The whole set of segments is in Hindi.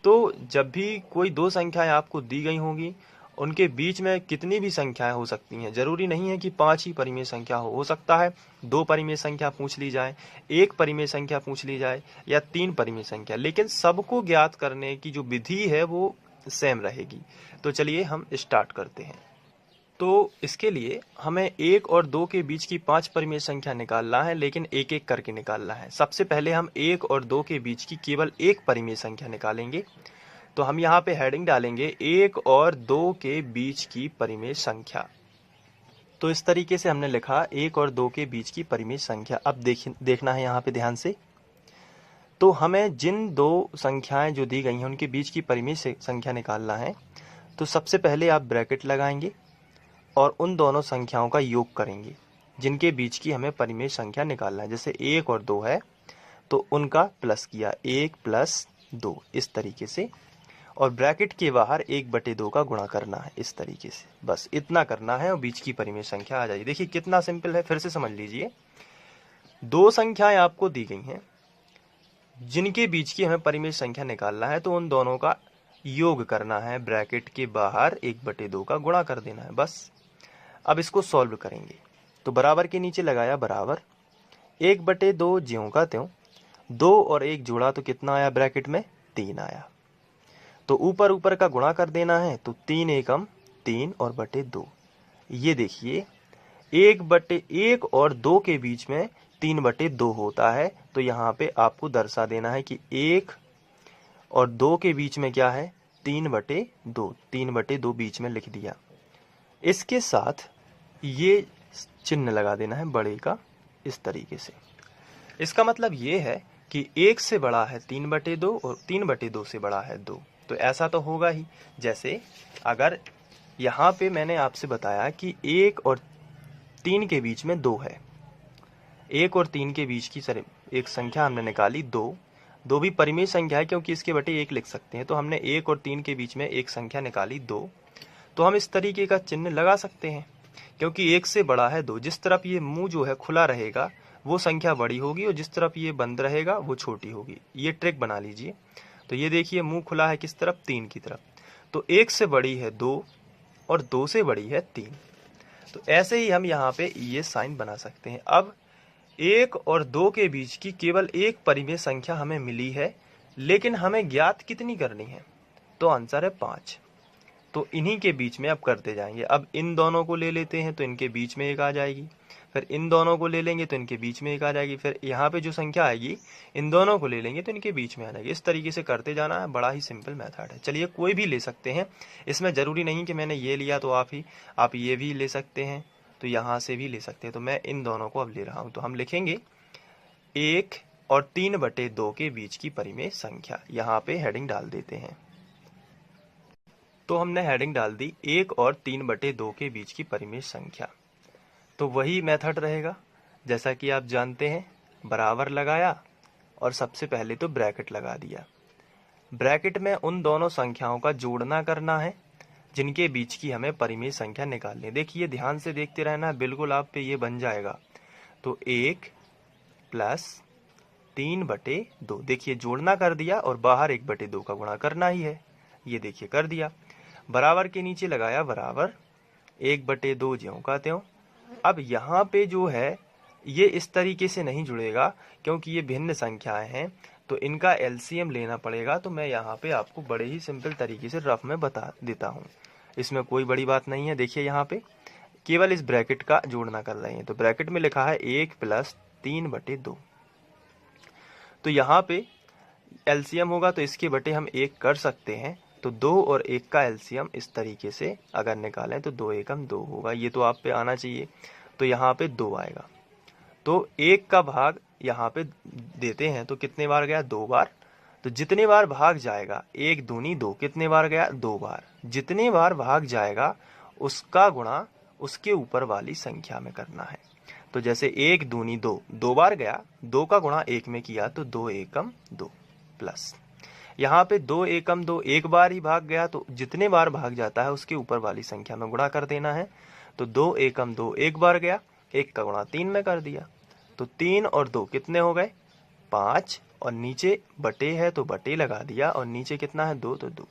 तो जब भी कोई दो संख्याएं आपको दी गई होंगी, उनके बीच में कितनी भी संख्याएं हो सकती हैं। जरूरी नहीं है कि 5 ही परिमेय संख्या हो सकता है 2 परिमेय संख्या पूछ ली जाए, 1 परिमेय संख्या पूछ ली जाए या 3 परिमेय संख्या, लेकिन सबको ज्ञात करने की जो विधि है वो सेम रहेगी। तो चलिए हम स्टार्ट करते हैं। तो इसके लिए हमें 1 और 2 के बीच की 5 परिमेय संख्या निकालना है, लेकिन एक एक करके निकालना है। सबसे पहले हम 1 और 2 के बीच की केवल एक परिमेय संख्या निकालेंगे। तो हम यहाँ पे हेडिंग डालेंगे 1 और 2 के बीच की परिमेय संख्या। तो इस तरीके से हमने लिखा 1 और 2 के बीच की परिमेय संख्या। अब देखना है यहाँ पे ध्यान से। तो हमें जिन दो संख्याएं जो दी गई हैं उनके बीच की परिमेय संख्या निकालना है। तो सबसे पहले आप ब्रैकेट लगाएंगे और उन दोनों संख्याओं का योग करेंगे जिनके बीच की हमें परिमेय संख्या निकालना है। जैसे 1 और 2 है तो उनका प्लस किया, 1 प्लस 2 इस तरीके से, और ब्रैकेट के बाहर 1/2 का गुणा करना है इस तरीके से। बस इतना करना है और बीच की परिमेय संख्या आ जाएगी। देखिए कितना सिंपल है, फिर से समझ लीजिए। दो संख्याएं आपको दी गई हैं जिनके बीच की हमें परिमेय संख्या निकालना है, तो उन दोनों का योग करना है, ब्रैकेट के बाहर 1/2 का गुणा कर देना है बस। अब इसको सॉल्व करेंगे तो बराबर के नीचे लगाया बराबर, 1/2 ज्यों का त्यों, 2 और 1 जोड़ा तो कितना आया ब्रैकेट में, 3 आया। तो ऊपर ऊपर का गुणा कर देना है, तो 3 एकम 3 और बटे 2। ये देखिए 1/1 और 2 के बीच में 3/2 होता है। तो यहाँ पे आपको दर्शा देना है कि 1 और 2 के बीच में क्या है, 3/2। 3/2 बीच में लिख दिया। इसके साथ ये चिन्ह लगा देना है बड़े का इस तरीके से। इसका मतलब ये है कि 1 से बड़ा है 3/2 और 3/2 से बड़ा है 2। तो ऐसा तो होगा ही। जैसे अगर यहाँ पे मैंने आपसे बताया कि 1 और 3 के बीच में 2 है, 1 और 3 के बीच की एक संख्या हमने निकाली 2। 2 भी परिमेय संख्या है क्योंकि इसके बटे 1 लिख सकते हैं। तो हमने 1 और 3 के बीच में एक संख्या निकाली 2। तो हम इस तरीके का चिन्ह लगा सकते हैं क्योंकि 1 से बड़ा है 2। जिस तरफ ये मुंह जो है खुला रहेगा वो संख्या बड़ी होगी और जिस तरफ ये बंद रहेगा वो छोटी होगी। ये ट्रिक बना लीजिए। तो ये देखिए मुंह खुला है किस तरफ, 3 की तरफ। तो 1 से बड़ी है 2 और 2 से बड़ी है 3। तो ऐसे ही हम यहाँ पे ये साइन बना सकते हैं। अब 1 और 2 के बीच की केवल एक परिमेय संख्या हमें मिली है, लेकिन हमें ज्ञात कितनी करनी है, तो आंसर है 5। तो इन्हीं के बीच में अब करते जाएंगे। अब इन दोनों को ले लेते हैं तो इनके बीच में एक आ जाएगी, फिर इन दोनों को ले लेंगे तो इनके बीच में एक आ जाएगी, फिर यहाँ पे जो संख्या आएगी इन दोनों को ले लेंगे तो इनके बीच में आ जाएगी। इस तरीके से करते जाना है। बड़ा ही सिंपल मेथड है। चलिए कोई भी ले सकते हैं, इसमें ज़रूरी नहीं कि मैंने ये लिया तो आप ये भी ले सकते हैं, तो यहाँ से भी ले सकते हैं। तो मैं इन दोनों को अब ले रहा हूँ। तो हम लिखेंगे 1 और 3/2 के बीच की परिमेय संख्या। यहाँ पे हेडिंग डाल देते हैं। तो हमने हेडिंग डाल दी 1 और 3/2 के बीच की परिमेय संख्या। तो वही मेथड रहेगा जैसा कि आप जानते हैं, बराबर लगाया और सबसे पहले तो ब्रैकेट लगा दिया। ब्रैकेट में उन दोनों संख्याओं का जोड़ना करना है जिनके बीच की हमें परिमेय संख्या निकालनी है। देखिए ध्यान से देखते रहना, बिल्कुल आप पे ये बन जाएगा। तो 1 प्लस 3/2, देखिए जोड़ना कर दिया और बाहर 1/2 का गुणा करना ही है। ये देखिए कर दिया। बराबर के नीचे लगाया बराबर, 1/2 ज्यों का त्यों। अब यहाँ पे जो है ये इस तरीके से नहीं जुड़ेगा क्योंकि ये भिन्न संख्याएं हैं, तो इनका एलसीएम लेना पड़ेगा। तो मैं यहाँ पे आपको बड़े ही सिंपल तरीके से रफ में बता देता हूँ। इसमें कोई बड़ी बात नहीं है। देखिए यहाँ पे केवल इस ब्रैकेट का जोड़ना कर रहे हैं। तो ब्रैकेट में लिखा है 1 प्लस 3/2। तो यहाँ पे एलसीएम होगा तो इसके बटे हम 1 कर सकते हैं। तो 2 और 1 का एलसीएम इस तरीके से अगर निकालें तो 2 एकम 2 होगा। ये तो आप पे आना चाहिए। तो यहाँ पे 2 आएगा। तो 1 का भाग यहाँ पे देते हैं तो कितने बार गया, 2 बार। तो जितने बार भाग जाएगा, 1 दूनी 2, कितने बार गया, 2 बार। जितने बार भाग जाएगा उसका गुणा उसके ऊपर वाली संख्या में करना है। तो जैसे 1 दूनी 2, 2 बार गया, 2 का गुणा 1 में किया तो 2 एकम 2 प्लस, यहाँ पे 2 एकम 2 एक बार ही भाग गया, तो जितने बार भाग जाता है उसके ऊपर वाली संख्या में गुणा कर देना है। तो 2 एकम 2 एक बार गया, 1 का गुणा 3 में कर दिया। तो 3 और 2 कितने हो गए, 5, और नीचे बटे है तो बटे लगा दिया, और नीचे कितना है 2 तो 2।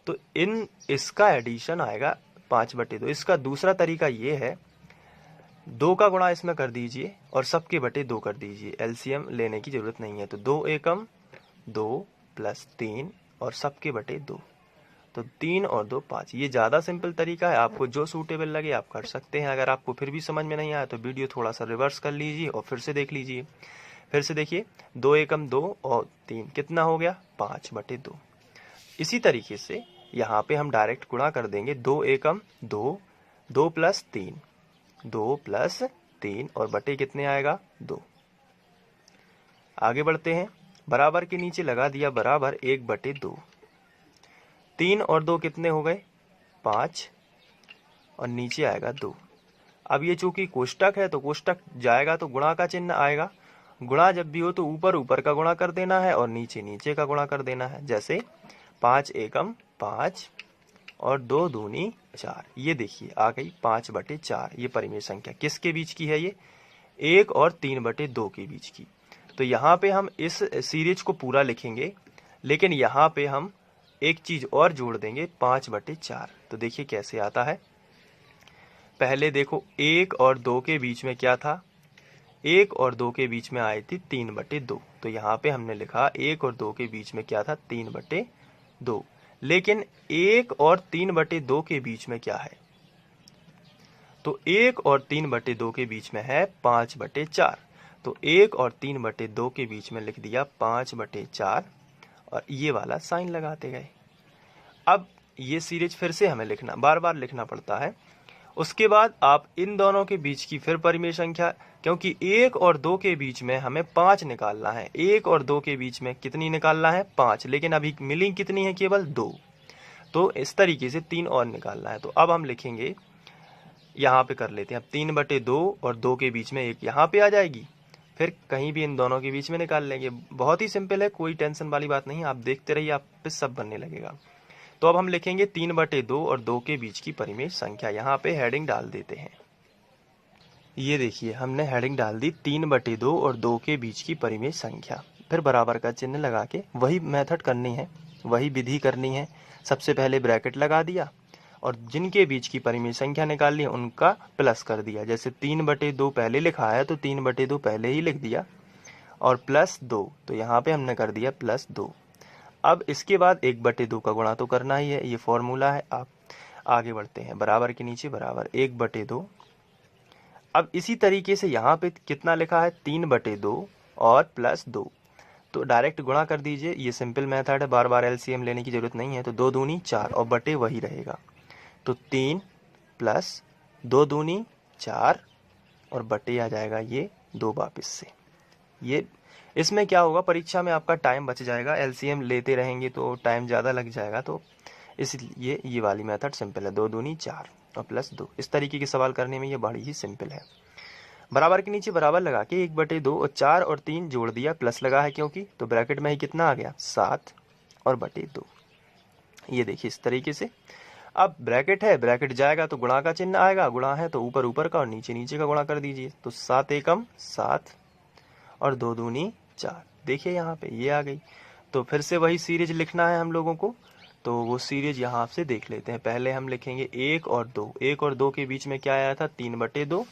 तो इसका एडिशन आएगा 5/2। इसका दूसरा तरीका ये है, 2 का गुणा इसमें कर दीजिए और सबके बटे 2 कर दीजिए, एलसीएम लेने की जरूरत नहीं है। तो 2 एकम 2 प्लस 3 और सबके बटे 2, तो 3 और 2 5। ये ज़्यादा सिंपल तरीका है, आपको जो सूटेबल लगे आप कर सकते हैं। अगर आपको फिर भी समझ में नहीं आया तो वीडियो थोड़ा सा रिवर्स कर लीजिए और फिर से देख लीजिए। फिर से देखिए, 2 एकम 2 और 3 कितना हो गया 5/2। इसी तरीके से यहाँ पे हम डायरेक्ट गुणा कर देंगे, 2 एकम 2, 2 प्लस 3, 2 प्लस 3 और बटे कितने आएगा 2। आगे बढ़ते हैं, बराबर के नीचे लगा दिया बराबर 1/2। 3 और 2 कितने हो गए 5 और नीचे आएगा 2। अब ये चूंकि कोष्टक है तो कोष्टक जाएगा तो गुणा का चिन्ह आएगा। गुणा जब भी हो तो ऊपर ऊपर का गुणा कर देना है और नीचे नीचे का गुणा कर देना है। जैसे 5 एकम 5 और 2 दूनी 4। ये देखिए आ गई 5/4। ये परिमेय संख्या किसके बीच की है, ये 1 और 3/2 के बीच की। तो यहाँ पे हम इस सीरीज को पूरा लिखेंगे, लेकिन यहाँ पे हम एक चीज और जोड़ देंगे 5/4। तो देखिए कैसे आता है। पहले देखो 1 और 2 के बीच में क्या था, 1 और 2 के बीच में आई थी 3/2। तो यहाँ पे हमने लिखा 1 और 2 के बीच में क्या था 3/2। लेकिन 1 और 3/2 के बीच में क्या है, तो 1 और 3/2 के बीच में है 5/4। तो 1 और 3/2 के बीच में लिख दिया 5/4 और ये वाला साइन लगाते गए। अब ये सीरीज फिर से हमें लिखना, बार बार लिखना पड़ता है। उसके बाद आप इन दोनों के बीच की फिर परिमेय संख्या, क्योंकि 1 और 2 के बीच में हमें 5 निकालना है। 1 और 2 के बीच में कितनी निकालना है 5, लेकिन अभी मिली कितनी है केवल 2। तो इस तरीके से 3 और निकालना है। तो अब हम लिखेंगे, यहाँ पे कर लेते हैं। अब 3/2 और 2 के बीच में 1 यहाँ पे आ जाएगी, फिर कहीं भी इन दोनों के बीच में निकाल लेंगे। बहुत ही सिंपल है, कोई टेंशन वाली बात नहीं। आप देखते रहिए, आप पे सब बनने लगेगा। तो अब हम लिखेंगे 3/2 और 2 के बीच की परिमेय संख्या। यहाँ पे हेडिंग डाल देते हैं। ये देखिए हमने हेडिंग डाल दी 3/2 और 2 के बीच की परिमेय संख्या। फिर बराबर का चिन्ह लगा के वही मेथड करनी है, वही विधि करनी है। सबसे पहले ब्रैकेट लगा दिया और जिनके बीच की परिमेय संख्या निकाल ली उनका प्लस कर दिया। जैसे 3/2 पहले लिखा है तो 3/2 पहले ही लिख दिया और प्लस 2, तो यहाँ पे हमने कर दिया +2। अब इसके बाद 1/2 का गुणा तो करना ही है, ये फॉर्मूला है। आप आगे बढ़ते हैं, बराबर के नीचे बराबर 1/2। अब इसी तरीके से यहाँ पे कितना लिखा है 3/2 और +2, तो डायरेक्ट गुणा कर दीजिए। ये सिंपल मेथड है, बार बार एलसीएम लेने की जरूरत नहीं है। तो 2 दूनी 4 और बटे वही रहेगा, तो 3 + 2 दूनी 4 और बटे आ जाएगा ये 2 वापिस से। ये इसमें क्या होगा, परीक्षा में आपका टाइम बच जाएगा। एलसीएम लेते रहेंगे तो टाइम ज़्यादा लग जाएगा, तो इसलिए ये वाली मेथड सिंपल है। 2 दूनी 4 और +2। इस तरीके के सवाल करने में ये बड़ी ही सिंपल है। बराबर के नीचे बराबर लगा के 1/2 और 4 और 3 जोड़ दिया, प्लस लगा है क्योंकि, तो ब्रैकेट में ही कितना आ गया 7 और बटे 2। ये देखिए इस तरीके से। अब ब्रैकेट है, ब्रैकेट जाएगा तो गुणा का चिन्ह आएगा, गुणा है तो ऊपर ऊपर का और नीचे नीचे का गुणा कर दीजिए। तो 7 एकम 7 और 2 दूनी 4। देखिए यहाँ पे ये आ गई। तो फिर से वही सीरीज लिखना है हम लोगों को, तो वो सीरीज यहाँ से देख लेते हैं। पहले हम लिखेंगे 1 और 2। 1 और 2 के बीच में क्या आया था 3/2।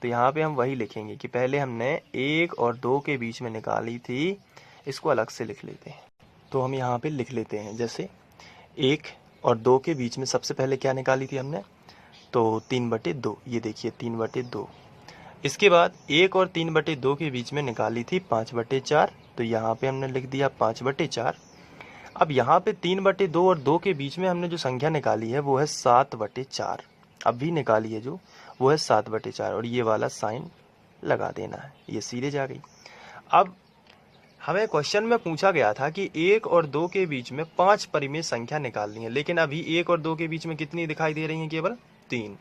तो यहाँ पे हम वही लिखेंगे कि पहले हमने 1 और 2 के बीच में निकाली थी, इसको अलग से लिख लेते हैं। तो हम यहाँ पे लिख लेते हैं, जैसे 1 और 2 के बीच में सबसे पहले क्या निकाली थी हमने, तो 3/2। ये देखिए 3/2। इसके बाद 1 और 3/2 के बीच में निकाली थी 5/4। तो यहाँ पे हमने लिख दिया 5/4। अब यहाँ पे 3/2 और 2 के बीच में हमने जो संख्या निकाली है वो है 7/4। अब भी निकाली है जो, वो है 7/4 और ये वाला साइन लगा देना है। ये सीरीज आ गई। अब हमें क्वेश्चन में पूछा गया था कि 1 और 2 के बीच में 5 परिमेय संख्या निकालनी है, लेकिन अभी 1 और 2 के बीच में कितनी दिखाई दे रही है, केवल 3।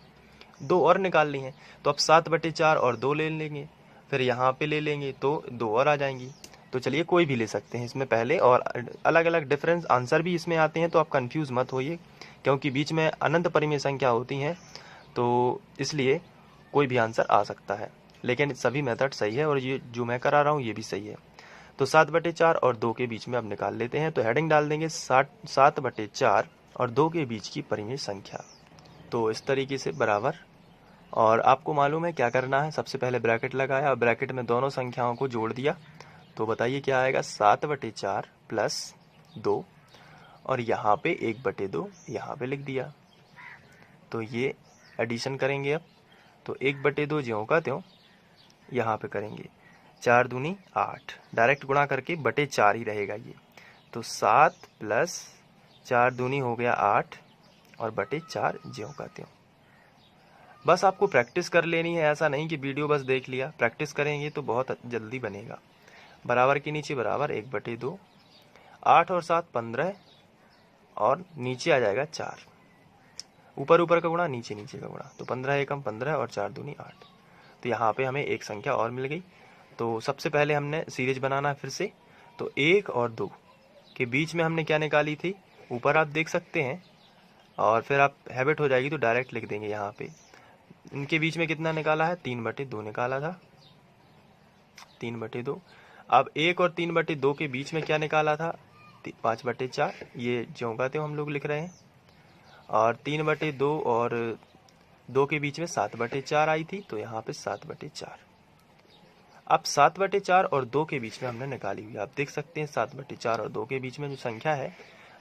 2 और निकालनी है, तो अब 7/4 और 2 ले लेंगे, फिर यहाँ पे ले लेंगे तो 2 और आ जाएंगी। तो चलिए कोई भी ले सकते हैं इसमें पहले, और अलग अलग डिफरेंस आंसर भी इसमें आते हैं, तो आप कंफ्यूज मत होइए, क्योंकि बीच में अनंत परिमेय संख्या होती हैं, तो इसलिए कोई भी आंसर आ सकता है। लेकिन सभी मेथड सही है और ये जो मैं करा रहा हूँ ये भी सही है। तो 7/4 और 2 के बीच में अब निकाल लेते हैं। तो हेडिंग डाल देंगे 7/4 और 2 के बीच की परिमेय संख्या। तो इस तरीके से बराबर, और आपको मालूम है क्या करना है। सबसे पहले ब्रैकेट लगाया और ब्रैकेट में दोनों संख्याओं को जोड़ दिया। तो बताइए क्या आएगा, 7/4 प्लस 2 और यहाँ पे 1/2 यहाँ पे लिख दिया। तो ये एडिशन करेंगे अब। तो 1/2 ज्यों का त्यों यहाँ पे करेंगे। 4 दूनी 8, डायरेक्ट गुणा करके बटे 4 ही रहेगा ये। तो 7 प्लस 4 दूनी हो गया 8 और बटे 4 ज्यों का त्यों। बस आपको प्रैक्टिस कर लेनी है, ऐसा नहीं कि वीडियो बस देख लिया। प्रैक्टिस करेंगे तो बहुत जल्दी बनेगा। बराबर के नीचे बराबर 1/2, 8 और 7 15 और नीचे आ जाएगा 4। ऊपर ऊपर का गुणा, नीचे नीचे का गुणा। तो 15 एकम 15 और 4 दूनी 8। तो यहाँ पे हमें एक संख्या और मिल गई। तो सबसे पहले हमने सीरीज बनाना है फिर से। तो 1 और 2 के बीच में हमने क्या निकाली थी, ऊपर आप देख सकते हैं, और फिर आप हैबिट हो जाएगी तो डायरेक्ट लिख देंगे यहाँ पे। इनके बीच में कितना निकाला है, 3/2 निकाला था, 3/2। अब 1 और 3/2 के बीच में क्या निकाला था, 5/4। ये ज्यों का त्यों हम लोग लिख रहे हैं। और 3/2 और 2 के बीच में 7/4 आई थी, तो यहाँ पे 7/4। अब 7/4 और 2 के बीच में हमने निकाली हुई, आप देख सकते हैं 7/4 और 2 के बीच में जो संख्या है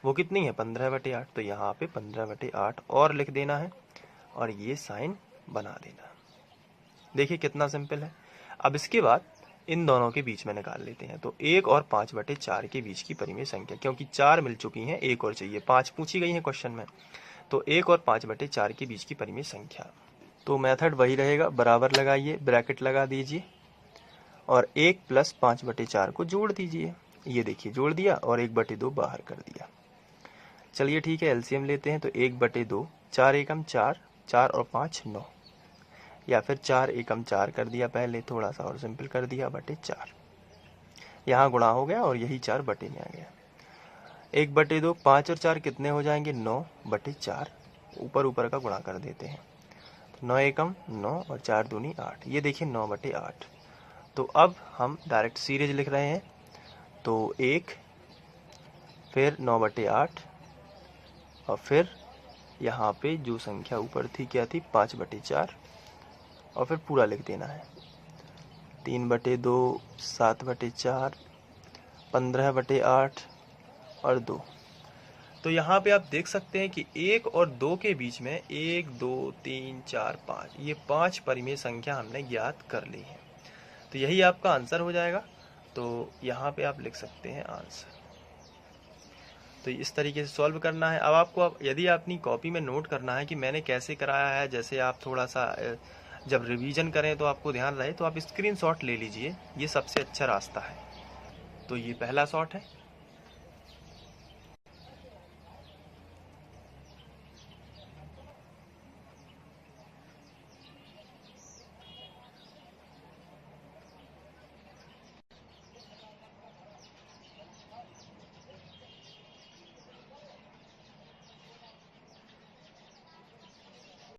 वो कितनी है, 15/8। तो यहाँ पे 15/8 और लिख देना है और ये साइन बना देना। देखिए कितना सिंपल है। अब इसके बाद इन दोनों के बीच में निकाल लेते हैं। तो 1 और 5/4 के बीच की परिमेय संख्या, क्योंकि 4 मिल चुकी हैं, 1 और चाहिए, 5 पूछी गई है क्वेश्चन में। तो 1 और 5/4 के बीच की परिमेय संख्या। तो मेथड वही रहेगा, बराबर लगाइए, ब्रैकेट लगा दीजिए और 1 प्लस 5/4 को जोड़ दीजिए। ये देखिए जोड़ दिया और 1/2 बाहर कर दिया। चलिए ठीक है, एलसीएम लेते हैं। तो 1/2, 4 एकम 4, 4 और 5 9, या फिर 4 एकम 4 कर दिया पहले, थोड़ा सा और सिंपल कर दिया, बटे 4। यहाँ गुणा हो गया और यही 4 बटे में आ गया। 1/2, 5 और 4 कितने हो जाएंगे, 9/4। ऊपर ऊपर का गुणा कर देते हैं। 9 एकम 9 और 4 दूनी 8। ये देखिए 9/8। तो अब हम डायरेक्ट सीरीज लिख रहे हैं। तो 1, फिर 9/8 और फिर यहाँ पे जो संख्या ऊपर थी क्या थी, 5/4, और फिर पूरा लिख देना है। 3/2, 7/4, 15/8 और 2। तो यहाँ पे आप देख सकते हैं कि 1 और 2 के बीच में 1 2 3 4 5, ये 5 परिमेय संख्या हमने ज्ञात कर ली है। तो यही आपका आंसर हो जाएगा। तो यहाँ पे आप लिख सकते हैं आंसर। तो इस तरीके से सॉल्व करना है। अब आपको यदि अपनी कॉपी में नोट करना है कि मैंने कैसे कराया है, जैसे आप थोड़ा सा जब रिवीजन करें तो आपको ध्यान रहे, तो आप स्क्रीनशॉट ले लीजिए, ये सबसे अच्छा रास्ता है। तो ये पहला शॉट है।